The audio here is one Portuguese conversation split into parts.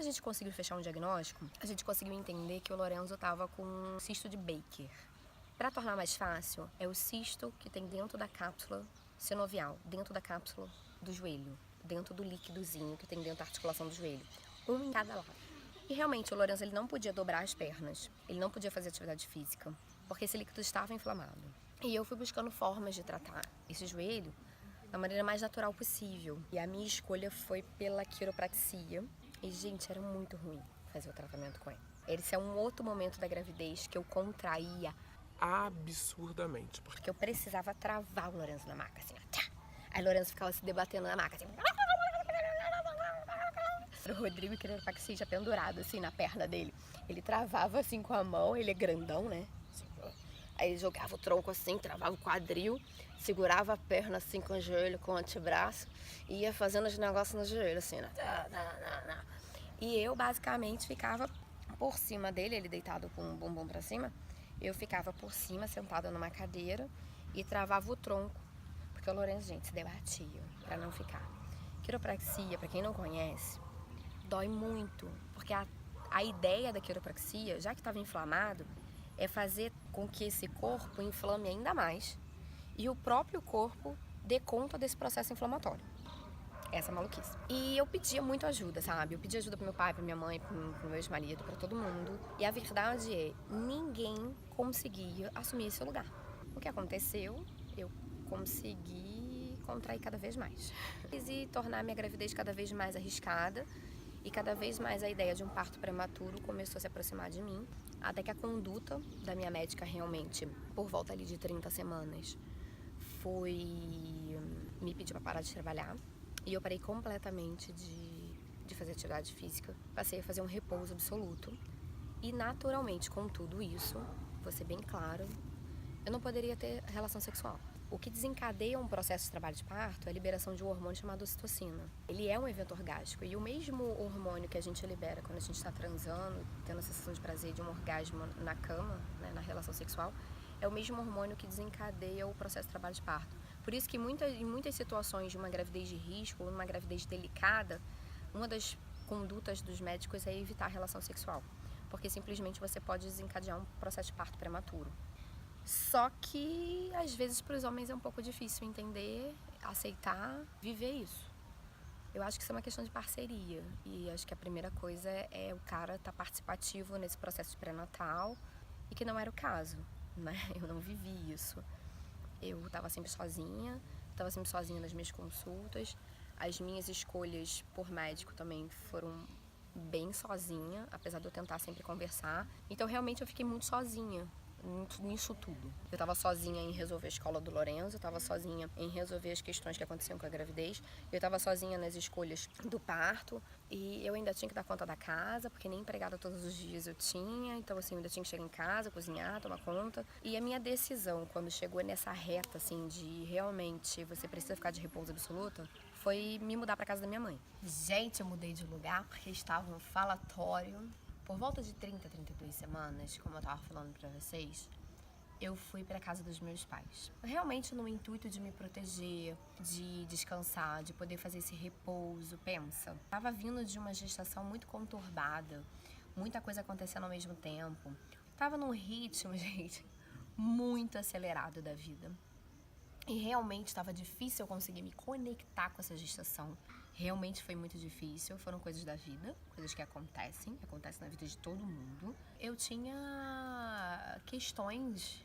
a gente conseguiu fechar um diagnóstico, a gente conseguiu entender que o Lorenzo estava com um cisto de Baker. Para tornar mais fácil, é o cisto que tem dentro da cápsula sinovial, dentro da cápsula do joelho, dentro do líquidozinho que tem dentro da articulação do joelho, um em cada lado. E realmente o Lorenzo ele não podia dobrar as pernas, ele não podia fazer atividade física, porque esse líquido estava inflamado. E eu fui buscando formas de tratar esse joelho da maneira mais natural possível. E a minha escolha foi pela quiropraxia. E, gente, era muito ruim fazer o tratamento com ele. Esse é um outro momento da gravidez que eu contraía absurdamente. porque eu precisava travar o Lorenzo na maca, assim, ó. Aí o Lorenzo ficava se debatendo na maca, assim. O Rodrigo quiropraxia já pendurado, assim, na perna dele. Ele travava, assim, com a mão, ele é grandão, né? Aí ele jogava o tronco assim, travava o quadril, segurava a perna assim com o joelho, com o antebraço, e ia fazendo os negócios no joelho, assim, né? E eu basicamente ficava por cima dele, ele deitado com o bumbum pra cima, eu ficava por cima, sentada numa cadeira, e travava o tronco, porque o Lorenzo, gente, se debatia pra não ficar. Quiropraxia, pra quem não conhece, dói muito, porque a ideia da quiropraxia, já que estava inflamado, é fazer com que esse corpo inflame ainda mais e o próprio corpo dê conta desse processo inflamatório. Essa maluquice. E eu pedia muito ajuda, sabe? Eu pedia ajuda pro meu pai, pra minha mãe, pro meu ex-marido, pra todo mundo. E a verdade é, ninguém conseguia assumir esse lugar. O que aconteceu? Eu consegui contrair cada vez mais. E tornar minha gravidez cada vez mais arriscada. E cada vez mais a ideia de um parto prematuro começou a se aproximar de mim, até que a conduta da minha médica realmente, por volta ali de 30 semanas, foi me pedir para parar de trabalhar. E eu parei completamente de fazer atividade física. Passei a fazer um repouso absoluto. E naturalmente, com tudo isso, vou ser bem claro, eu não poderia ter relação sexual. O que desencadeia um processo de trabalho de parto é a liberação de um hormônio chamado ocitocina. Ele é um evento orgásmico e o mesmo hormônio que a gente libera quando a gente está transando, tendo a sensação de prazer de um orgasmo na cama, né, na relação sexual, é o mesmo hormônio que desencadeia o processo de trabalho de parto. Por isso que em muitas situações de uma gravidez de risco ou uma gravidez delicada, uma das condutas dos médicos é evitar a relação sexual, porque simplesmente você pode desencadear um processo de parto prematuro. Só que, às vezes, para os homens é um pouco difícil entender, aceitar, viver isso. Eu acho que isso é uma questão de parceria. E acho que a primeira coisa é o cara estar participativo nesse processo de pré-natal, e que não era o caso, né? Eu não vivi isso. Eu estava sempre sozinha nas minhas consultas. As minhas escolhas por médico também foram bem sozinha, apesar de eu tentar sempre conversar. Então, realmente, eu fiquei muito sozinha nisso tudo. Eu tava sozinha em resolver a escola do Lorenzo, eu tava sozinha em resolver as questões que aconteciam com a gravidez, eu tava sozinha nas escolhas do parto, e eu ainda tinha que dar conta da casa, porque nem empregada todos os dias eu tinha, então assim, eu ainda tinha que chegar em casa, cozinhar, tomar conta. E a minha decisão, quando chegou nessa reta, assim, de realmente você precisa ficar de repouso absoluto, foi me mudar pra casa da minha mãe. Gente, eu mudei de lugar porque estava no falatório. Por volta de 30, 32 semanas, como eu tava falando pra vocês, eu fui pra casa dos meus pais. Realmente no intuito de me proteger, de descansar, de poder fazer esse repouso. Pensa, tava vindo de uma gestação muito conturbada, muita coisa acontecendo ao mesmo tempo. Tava num ritmo, gente, muito acelerado da vida. E realmente estava difícil eu conseguir me conectar com essa gestação. Realmente foi muito difícil, foram coisas da vida, coisas que acontecem na vida de todo mundo. Eu tinha questões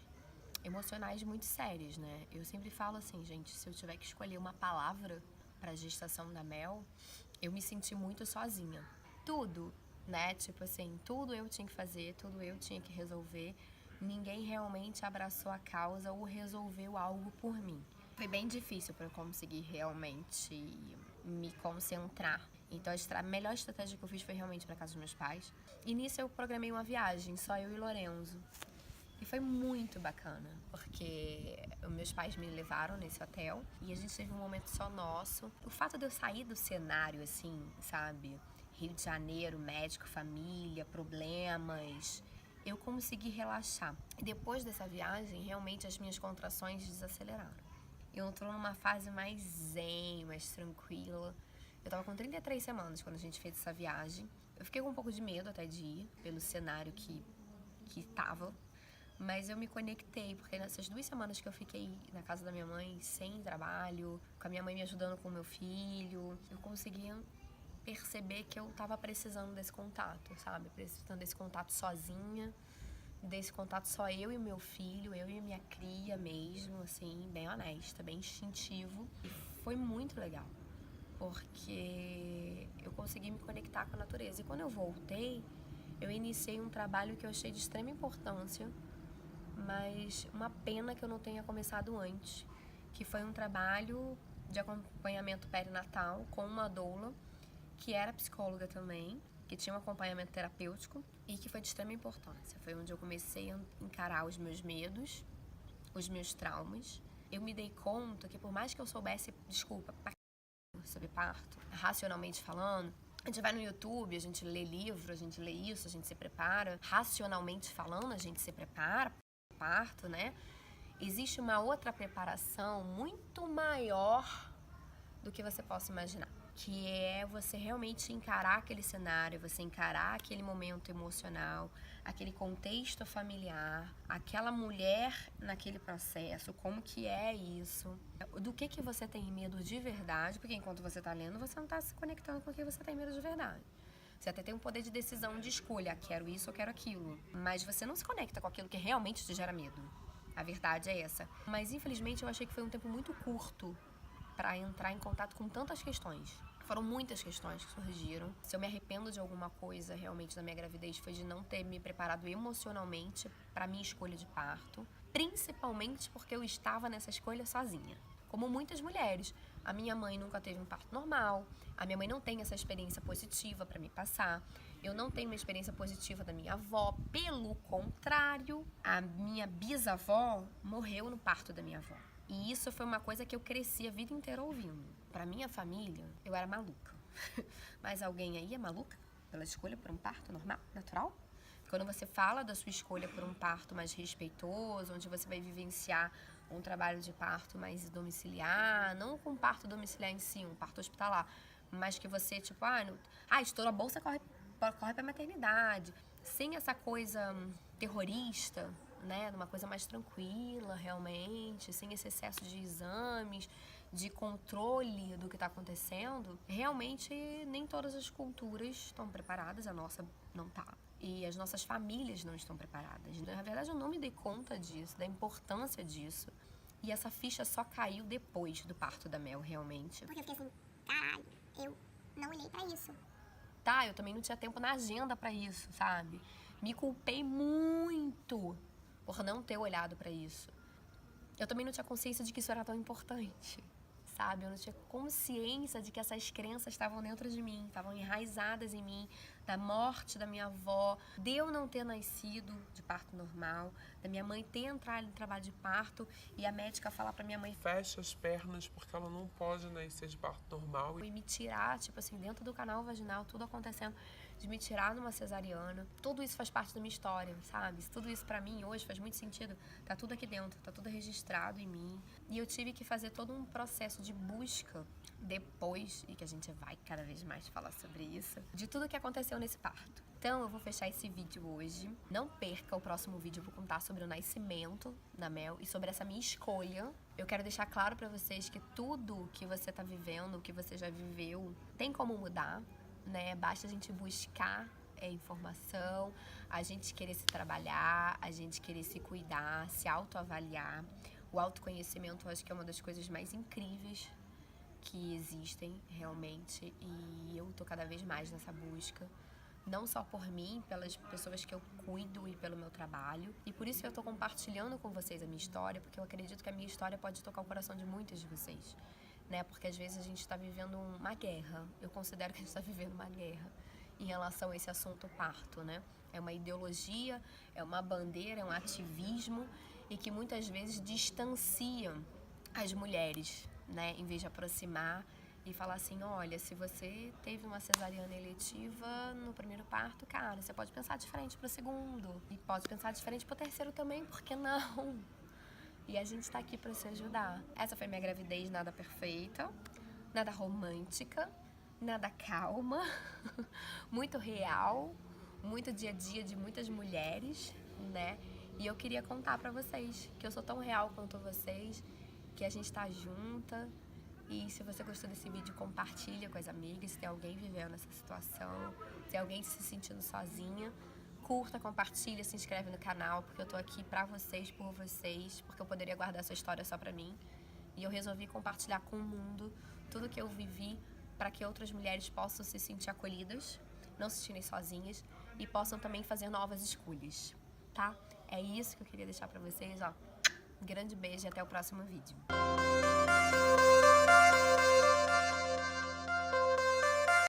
emocionais muito sérias, né? Eu sempre falo assim, gente, se eu tiver que escolher uma palavra para a gestação da Mel, eu me senti muito sozinha. Tudo, né? Tipo assim, tudo eu tinha que fazer, tudo eu tinha que resolver. Ninguém realmente abraçou a causa ou resolveu algo por mim. Foi bem difícil para eu conseguir realmente me concentrar. Então a melhor estratégia que eu fiz foi realmente para casa dos meus pais. E nisso eu programei uma viagem, só eu e Lorenzo. E foi muito bacana, porque os meus pais me levaram nesse hotel e a gente teve um momento só nosso. O fato de eu sair do cenário, assim, sabe? Rio de Janeiro, médico, família, problemas, eu consegui relaxar. E depois dessa viagem, realmente as minhas contrações desaceleraram. Eu entro numa fase mais zen, mais tranquila. Eu tava com 33 semanas quando a gente fez essa viagem. Eu fiquei com um pouco de medo até de ir, pelo cenário que tava. Mas eu me conectei, porque nessas 2 semanas que eu fiquei na casa da minha mãe, sem trabalho, com a minha mãe me ajudando com o meu filho, eu conseguia perceber que eu tava precisando desse contato, sabe? Precisando desse contato sozinha, desse contato só eu e o meu filho, eu e minha cria mesmo, assim, bem honesta, bem instintivo. E foi muito legal, porque eu consegui me conectar com a natureza. E quando eu voltei, eu iniciei um trabalho que eu achei de extrema importância, mas uma pena que eu não tenha começado antes, que foi um trabalho de acompanhamento perinatal com uma doula, que era psicóloga também, que tinha um acompanhamento terapêutico e que foi de extrema importância. Foi onde eu comecei a encarar os meus medos, os meus traumas. Eu me dei conta que por mais que eu soubesse, sobre parto, racionalmente falando, a gente vai no YouTube, a gente lê livro, a gente lê isso, a gente se prepara. Racionalmente falando, a gente se prepara para o parto, né? Existe uma outra preparação muito maior do que você possa imaginar, que é você realmente encarar aquele cenário, você encarar aquele momento emocional, aquele contexto familiar, aquela mulher naquele processo, como que é isso, do que você tem medo de verdade, porque enquanto você está lendo, você não está se conectando com o que você tem medo de verdade. Você até tem um poder de decisão, de escolha, quero isso ou quero aquilo, mas você não se conecta com aquilo que realmente te gera medo. A verdade é essa. Mas infelizmente eu achei que foi um tempo muito curto para entrar em contato com tantas questões. Foram muitas questões que surgiram. Se eu me arrependo de alguma coisa realmente na minha gravidez, foi de não ter me preparado emocionalmente para minha escolha de parto, principalmente porque eu estava nessa escolha sozinha. Como muitas mulheres, a minha mãe nunca teve um parto normal, a minha mãe não tem essa experiência positiva para me passar, eu não tenho uma experiência positiva da minha avó, pelo contrário, a minha bisavó morreu no parto da minha avó. E isso foi uma coisa que eu cresci a vida inteira ouvindo. Pra minha família, eu era maluca. Mas alguém aí é maluca pela escolha por um parto normal, natural? Quando você fala da sua escolha por um parto mais respeitoso, onde você vai vivenciar um trabalho de parto mais domiciliar, não com parto domiciliar em si, um parto hospitalar, mas que você, tipo, estoura a bolsa, corre pra maternidade, sem essa coisa terrorista, né, numa coisa mais tranquila, realmente, sem esse excesso de exames, de controle do que está acontecendo, realmente nem todas as culturas estão preparadas, a nossa não tá. E as nossas famílias não estão preparadas. Na verdade, eu não me dei conta disso, da importância disso. E essa ficha só caiu depois do parto da Mel, realmente. Porque eu fiquei assim, caralho, eu não olhei pra isso. Tá, eu também não tinha tempo na agenda pra isso, sabe? Me culpei muito por não ter olhado pra isso. Eu também não tinha consciência de que isso era tão importante, sabe? Eu não tinha consciência de que essas crenças estavam dentro de mim, estavam enraizadas em mim, da morte da minha avó, de eu não ter nascido de parto normal, da minha mãe ter entrado em trabalho de parto e a médica falar pra minha mãe: Fecha as pernas porque ela não pode nascer de parto normal. E me tirar, tipo assim, dentro do canal vaginal, tudo acontecendo, de me tirar numa cesariana. Tudo isso faz parte da minha história, sabe? Tudo isso pra mim hoje faz muito sentido. Tá tudo aqui dentro, tá tudo registrado em mim. E eu tive que fazer todo um processo de busca depois, e que a gente vai cada vez mais falar sobre isso, de tudo que aconteceu nesse parto. Então eu vou fechar esse vídeo hoje. Não perca o próximo vídeo, eu vou contar sobre o nascimento da Mel e sobre essa minha escolha. Eu quero deixar claro pra vocês que tudo que você tá vivendo, que você já viveu, tem como mudar, né? Basta a gente buscar informação, a gente querer se trabalhar, a gente querer se cuidar, se autoavaliar. O autoconhecimento eu acho que é uma das coisas mais incríveis que existem realmente, e eu tô cada vez mais nessa busca, não só por mim, pelas pessoas que eu cuido e pelo meu trabalho, e por isso eu tô compartilhando com vocês a minha história, porque eu acredito que a minha história pode tocar o coração de muitas de vocês, né? Porque às vezes a gente tá vivendo uma guerra, eu considero que a gente tá vivendo uma guerra em relação a esse assunto parto, né? É uma ideologia, é uma bandeira, é um ativismo, e que muitas vezes distancia as mulheres, né, em vez de aproximar e falar assim: olha, se você teve uma cesariana eletiva no primeiro parto, cara, você pode pensar diferente pro segundo, e pode pensar diferente pro terceiro também, por que não? E a gente tá aqui pra se ajudar. Essa foi minha gravidez, nada perfeita, nada romântica, nada calma, muito real, muito dia a dia de muitas mulheres, né? E eu queria contar pra vocês que eu sou tão real quanto vocês, que a gente tá junta. E se você gostou desse vídeo, compartilha com as amigas, se tem alguém vivendo essa situação, se tem alguém se sentindo sozinha. Curta, compartilha, se inscreve no canal, porque eu tô aqui pra vocês, por vocês, porque eu poderia guardar essa história só pra mim. E eu resolvi compartilhar com o mundo tudo que eu vivi para que outras mulheres possam se sentir acolhidas, não se sentirem sozinhas e possam também fazer novas escolhas, tá? É isso que eu queria deixar pra vocês, ó. Um grande beijo e até o próximo vídeo.